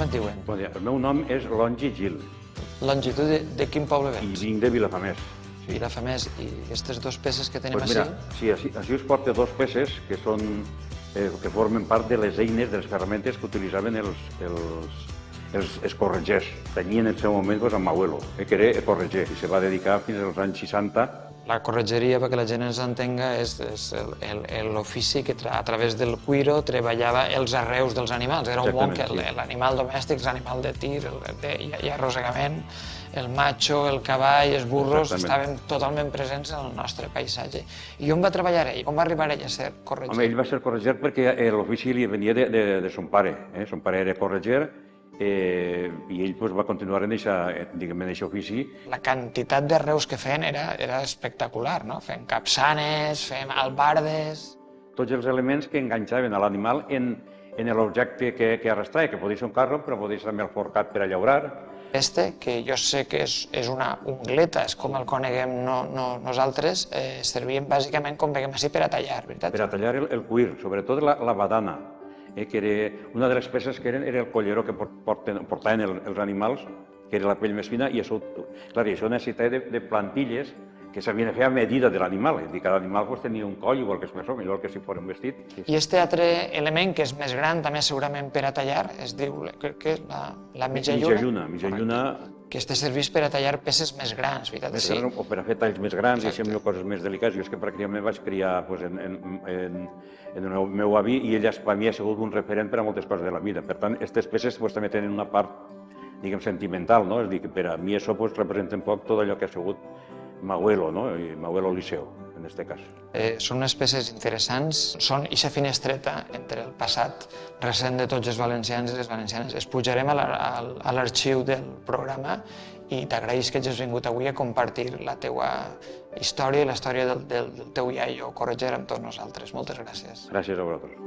com et diuen? Bon dia, el meu nom és Longi Gil Longitud de quin poble i vens? vinc de Vilafamés. Vilafamés. I aquestes dues peces que tenim Pues així? mira, sí, així us porto dos peces que que formen part de les eines, de les ferramentes que utilitzaven els corretgers. Tenia en el seu moment amb abuelo, que era corretger, i se va dedicar fins als anys 60. La corretgeria, perquè la gent ens entenga, és l'ofici que a través del cuiro treballava els arreus dels animals. Era un món que l'animal domèstic, l'animal de tir i arrossegament, el macho, el cavall, els burros, estaven totalment presents en el nostre paisatge. I on va treballar ell? On va arribar ell a ser corretger? Home, ell va ser corretger perquè l'ofici li venia de son pare. Son pare era corretger i ell va continuar en aquest ofici. La quantitat d'arreus que feien era espectacular, no? Fem capçanes, fem albardes... Tots els elements que enganxaven a l'animal en l'objecte que arrastrava, que podia ser un carro, però podia ser també el forcat per a llaurar. Que jo sé que és una ungleta, és com el coneguem nosaltres, servien bàsicament, com veiem així, per a tallar, veritat? Per a tallar el cuir, sobretot la badana, que era una de les peces que era el colleró que portaven els animals, que era la pell més fina, i això necessitava de plantilles que s'havien de fer a medida de l'animal. És a dir, cada animal tenia un coll, igual que és més o millor que si fos un vestit. I aquest altre element, que és més gran, també segurament per a tallar, es diu, crec que és la mitja lluna. Mitja lluna. Aquesta serveix per a tallar peces més grans, veritat? Sí. O per a fer talls més grans, i així coses més delicades. Jo és que pràcticament vaig criar en el meu avi i ell per mi ha sigut un referent per a moltes coses de la vida. Per tant, aquestes peces també tenen una part, diguem, sentimental, no? És a dir, que per a mi això representa un poc tot allò que ha sigut m'abuelo, no? I m'abuelo Liceo, en aquest cas. Són unes peces interessants, són eixa finestreta entre el passat recent de tots els valencians i les valencianes. Es pujarem a l'arxiu del programa i t'agraïs que hagis vingut avui a compartir la teua història i la història del teu iaio corretger amb tots nosaltres. Moltes gràcies. Gràcies a vosaltres.